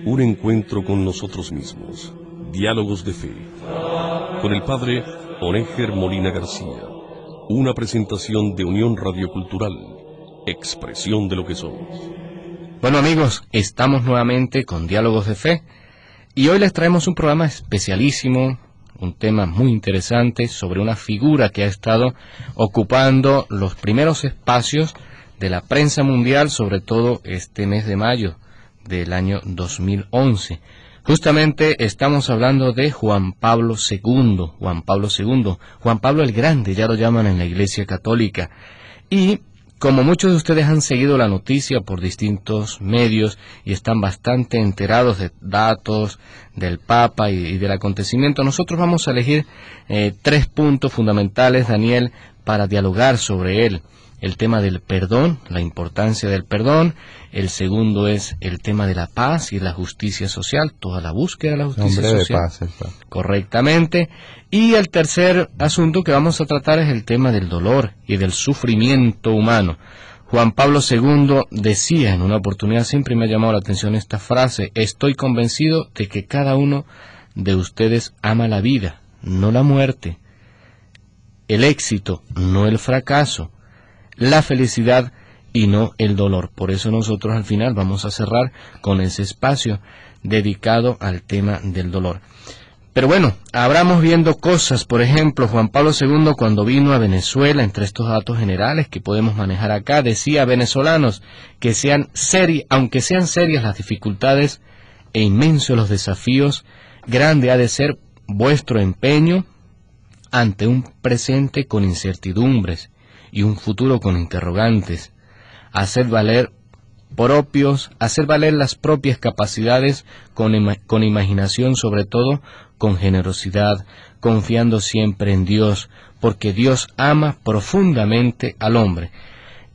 un encuentro con nosotros mismos. Diálogos de Fe. Con el Padre Onéger Molina García. Una presentación de Unión Radiocultural. Expresión de lo que somos. Bueno amigos, estamos nuevamente con Diálogos de Fe. Y hoy les traemos un programa especialísimo, un tema muy interesante sobre una figura que ha estado ocupando los primeros espacios de la prensa mundial, sobre todo este mes de mayo del año 2011. Justamente estamos hablando de Juan Pablo II, Juan Pablo el Grande, ya lo llaman en la Iglesia Católica. Y como muchos de ustedes han seguido la noticia por distintos medios y están bastante enterados de datos del Papa y del acontecimiento, nosotros vamos a elegir 3 puntos fundamentales, Daniel, para dialogar sobre él. El tema del perdón, la importancia del perdón. El segundo es el tema de la paz y la justicia social, toda la búsqueda de la justicia social. De paz, el Papa. Correctamente. Y el tercer asunto que vamos a tratar es el tema del dolor y del sufrimiento humano. Juan Pablo II decía en una oportunidad, siempre me ha llamado la atención esta frase: estoy convencido de que cada uno de ustedes ama la vida, no la muerte, el éxito, no el fracaso, la felicidad y no el dolor. Por eso nosotros al final vamos a cerrar con ese espacio dedicado al tema del dolor. Pero bueno, abramos viendo cosas. Por ejemplo, Juan Pablo II cuando vino a Venezuela, entre estos datos generales que podemos manejar acá, decía: venezolanos, que aunque sean serias las dificultades e inmensos los desafíos, grande ha de ser vuestro empeño ante un presente con incertidumbres y un futuro con interrogantes. Hacer valer las propias capacidades con imaginación, sobre todo con generosidad, confiando siempre en Dios, porque Dios ama profundamente al hombre.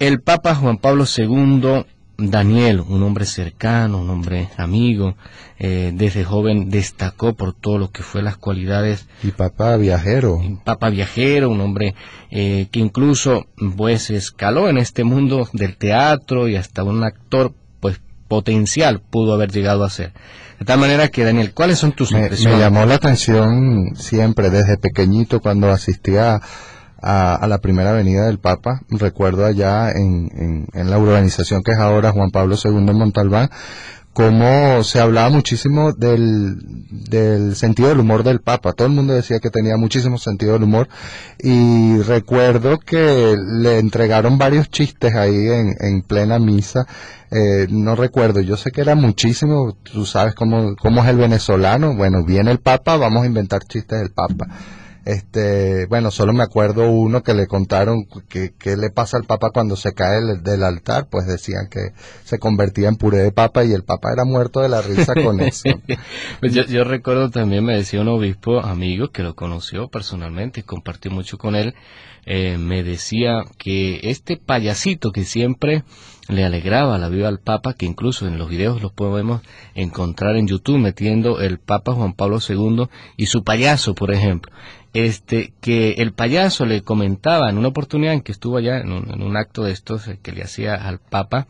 El Papa Juan Pablo II, Daniel, un hombre cercano, un hombre amigo, desde joven destacó por todo lo que fue las cualidades. Y Papa viajero. Un hombre que incluso pues escaló en este mundo del teatro y hasta un actor pues potencial pudo haber llegado a ser. De tal manera que, Daniel, ¿cuáles son tus impresiones? Me llamó la atención siempre, desde pequeñito, cuando asistía a la primera venida del Papa. Recuerdo allá en la urbanización que es ahora Juan Pablo II en Montalbán, cómo se hablaba muchísimo del sentido del humor del Papa. Todo el mundo decía que tenía muchísimo sentido del humor, y recuerdo que le entregaron varios chistes ahí en plena misa. No recuerdo, yo sé que era muchísimo. Tú sabes cómo es el venezolano. Bueno, viene el Papa, vamos a inventar chistes del Papa. Bueno, solo me acuerdo uno que le contaron que le pasa al Papa cuando se cae del altar. Pues decían que se convertía en puré de papa, y el Papa era muerto de la risa con eso. Pues yo recuerdo también, me decía un obispo amigo que lo conoció personalmente y compartió mucho con él, me decía que este payasito que siempre le alegraba la vida al Papa, que incluso en los videos los podemos encontrar en YouTube, metiendo el Papa Juan Pablo II y su payaso, por ejemplo, que el payaso le comentaba en una oportunidad en que estuvo allá en un acto de estos que le hacía al Papa,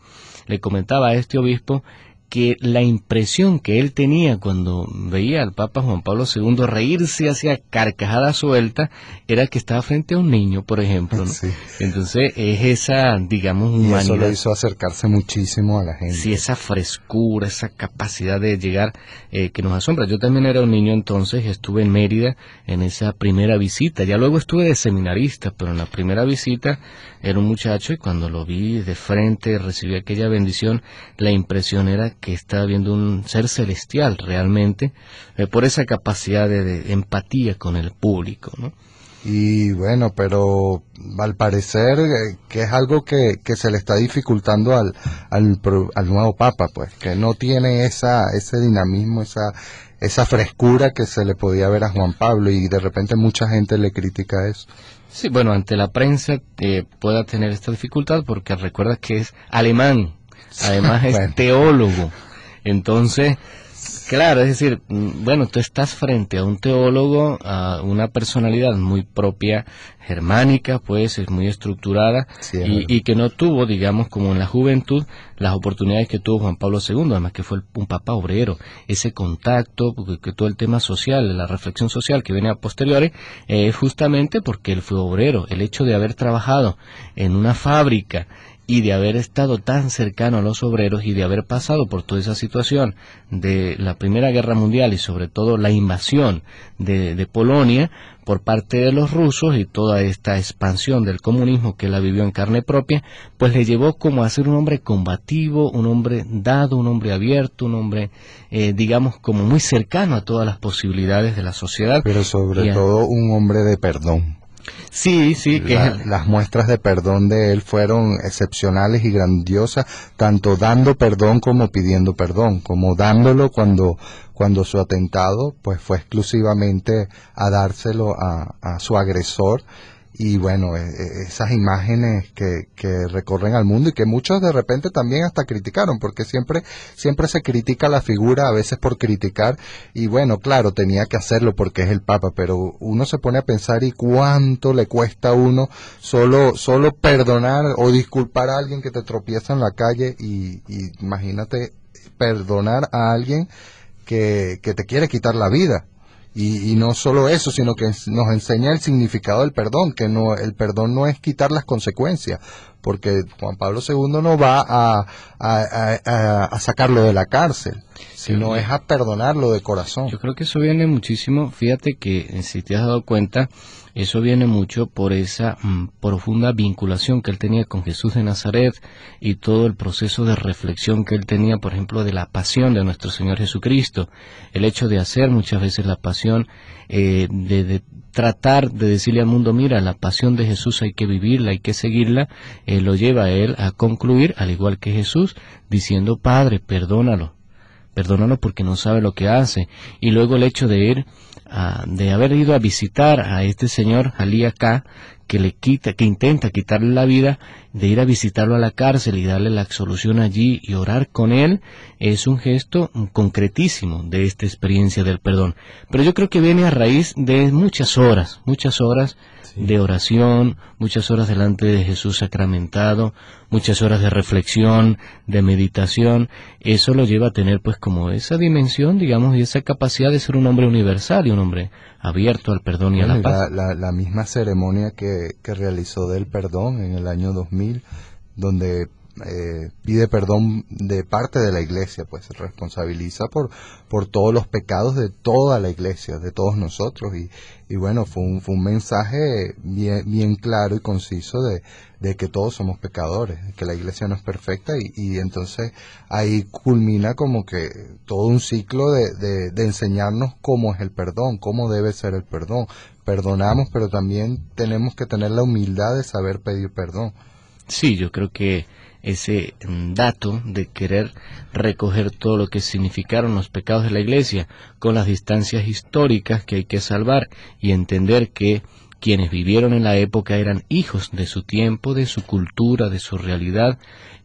le comentaba a este obispo que la impresión que él tenía cuando veía al Papa Juan Pablo II reírse hacia carcajada suelta era que estaba frente a un niño, por ejemplo, ¿no? Sí. Entonces es esa, digamos, humanidad. Y eso lo hizo acercarse muchísimo a la gente. Sí, esa frescura, esa capacidad de llegar que nos asombra. Yo también era un niño entonces, estuve en Mérida en esa primera visita. Ya luego estuve de seminarista, pero en la primera visita era un muchacho, y cuando lo vi de frente, recibí aquella bendición, la impresión era que estaba viendo un ser celestial realmente, por esa capacidad de empatía con el público, ¿no? Y bueno, pero al parecer que es algo que se le está dificultando al nuevo Papa, pues, que no tiene ese dinamismo, esa frescura que se le podía ver a Juan Pablo, y de repente mucha gente le critica eso. Sí, bueno, ante la prensa pueda tener esta dificultad porque recuerda que es alemán, además es bueno, teólogo, entonces Claro, es decir, bueno, tú estás frente a un teólogo, a una personalidad muy propia, germánica, pues, es muy estructurada, Sí, y que no tuvo, digamos, como en la juventud, las oportunidades que tuvo Juan Pablo II, además que fue un papa obrero, ese contacto, porque que todo el tema social, la reflexión social que viene a posteriori, es justamente porque él fue obrero, el hecho de haber trabajado en una fábrica, y de haber estado tan cercano a los obreros y de haber pasado por toda esa situación de la Primera Guerra Mundial y sobre todo la invasión de Polonia por parte de los rusos y toda esta expansión del comunismo que él la vivió en carne propia, pues le llevó como a ser un hombre combativo, un hombre dado, un hombre abierto, un hombre, digamos, como muy cercano a todas las posibilidades de la sociedad. pero sobre todo un hombre de perdón. Sí, sí, que Las muestras de perdón de él fueron excepcionales y grandiosas, tanto dando perdón como pidiendo perdón, como dándolo cuando su atentado pues fue exclusivamente a dárselo a su agresor. Y bueno, esas imágenes que recorren al mundo y que muchos de repente también hasta criticaron, porque siempre se critica la figura, a veces por criticar, y bueno, claro, tenía que hacerlo porque es el Papa, pero uno se pone a pensar y cuánto le cuesta a uno solo perdonar o disculpar a alguien que te tropieza en la calle, y imagínate perdonar a alguien que te quiere quitar la vida. Y no solo eso, sino que nos enseña el significado del perdón, que no, el perdón no es quitar las consecuencias, porque Juan Pablo II no va a sacarlo de la cárcel, sino es a perdonarlo de corazón. Yo creo que eso viene muchísimo, fíjate que si te has dado cuenta, eso viene mucho por esa profunda vinculación que él tenía con Jesús de Nazaret y todo el proceso de reflexión que él tenía, por ejemplo, de la pasión de nuestro Señor Jesucristo, el hecho de hacer muchas veces la pasión, de tratar de decirle al mundo, mira, la pasión de Jesús hay que vivirla, hay que seguirla, lo lleva a él a concluir, al igual que Jesús, diciendo, Padre, perdónalo porque no sabe lo que hace. Y luego el hecho de ir, de haber ido a visitar a este señor Ali acá, que intenta quitarle la vida, de ir a visitarlo a la cárcel y darle la absolución allí y orar con él, es un gesto concretísimo de esta experiencia del perdón. Pero yo creo que viene a raíz de muchas horas de oración, muchas horas delante de Jesús sacramentado, muchas horas de reflexión, de meditación. Eso lo lleva a tener pues como esa dimensión, digamos, y esa capacidad de ser un hombre universal y un hombre abierto al perdón y a la paz. La misma ceremonia que realizó del perdón en el año 2000, donde pide perdón de parte de la Iglesia, pues se responsabiliza por todos los pecados de toda la Iglesia, de todos nosotros, y bueno, fue un mensaje bien claro y conciso de que todos somos pecadores, que la Iglesia no es perfecta, y entonces ahí culmina como que todo un ciclo de enseñarnos cómo es el perdón, cómo debe ser el perdón. Perdonamos, pero también tenemos que tener la humildad de saber pedir perdón. Sí, yo creo que ese dato de querer recoger todo lo que significaron los pecados de la Iglesia con las distancias históricas que hay que salvar y entender que quienes vivieron en la época eran hijos de su tiempo, de su cultura, de su realidad,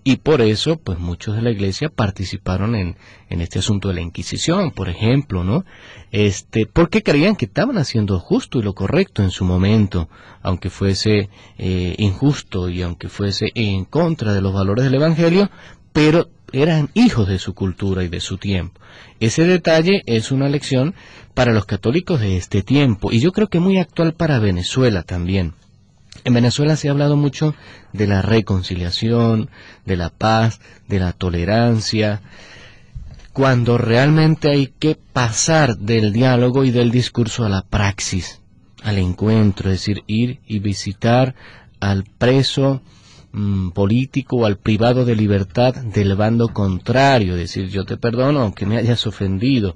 y por eso, pues muchos de la Iglesia participaron en este asunto de la Inquisición, por ejemplo, ¿no? Porque creían que estaban haciendo justo y lo correcto en su momento, aunque fuese injusto y aunque fuese en contra de los valores del Evangelio, pero eran hijos de su cultura y de su tiempo. Ese detalle es una lección para los católicos de este tiempo, y yo creo que muy actual para Venezuela también. En Venezuela se ha hablado mucho de la reconciliación, de la paz, de la tolerancia, cuando realmente hay que pasar del diálogo y del discurso a la praxis, al encuentro, es decir, ir y visitar al preso político o al privado de libertad del bando contrario, es decir, yo te perdono aunque me hayas ofendido.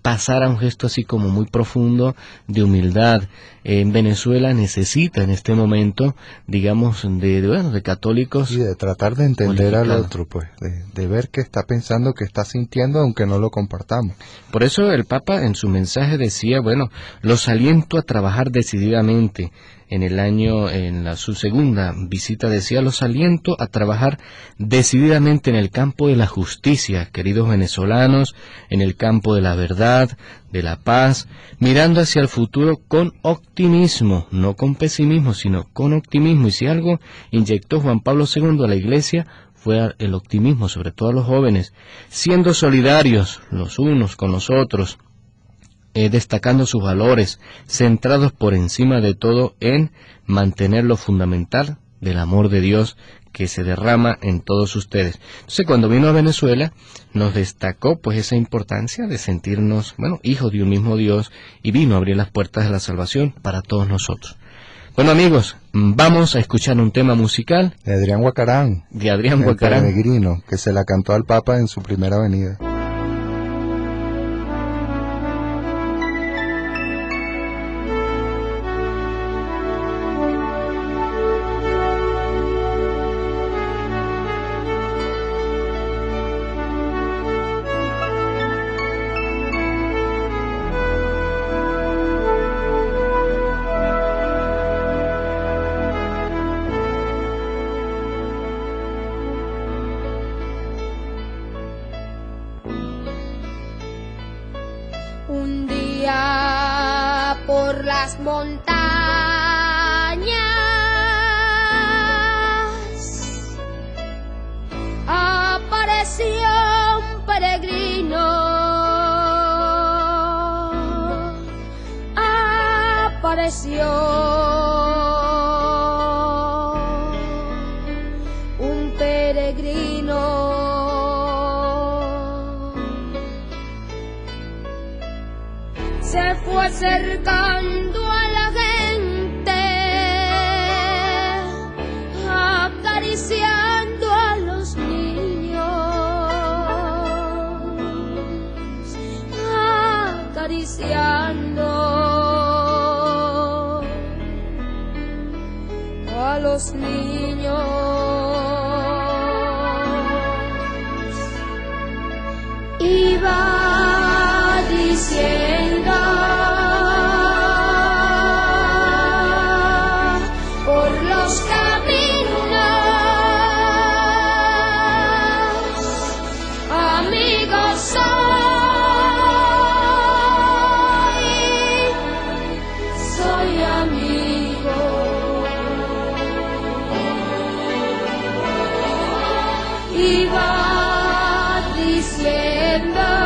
Pasar a un gesto así como muy profundo de humildad. En Venezuela necesita en este momento, digamos, de católicos. Y de tratar de entender al otro, pues, de ver qué está pensando, qué está sintiendo, aunque no lo compartamos. Por eso el Papa en su mensaje decía, bueno, los aliento a trabajar decididamente su segunda visita, decía: los aliento a trabajar decididamente en el campo de la justicia, queridos venezolanos, en el campo de la verdad, de la paz, mirando hacia el futuro con optimismo, no con pesimismo, sino con optimismo. Y si algo inyectó Juan Pablo II a la Iglesia, fue el optimismo, sobre todo a los jóvenes, siendo solidarios los unos con los otros, destacando sus valores, centrados por encima de todo en mantener lo fundamental del amor de Dios que se derrama en todos ustedes. Entonces, cuando vino a Venezuela, nos destacó pues esa importancia de sentirnos, hijos de un mismo Dios, y vino a abrir las puertas de la salvación para todos nosotros. Bueno, amigos, vamos a escuchar un tema musical de Adrián Huacarán, el peregrino, que se la cantó al Papa en su primera venida. Un día por las montañas apareció un peregrino, un peregrino. Se fue acercando a la gente, acariciando a los niños, acariciando a los niños. Iba diciendo por los caminos, amigos soy amigo. Iba diciendo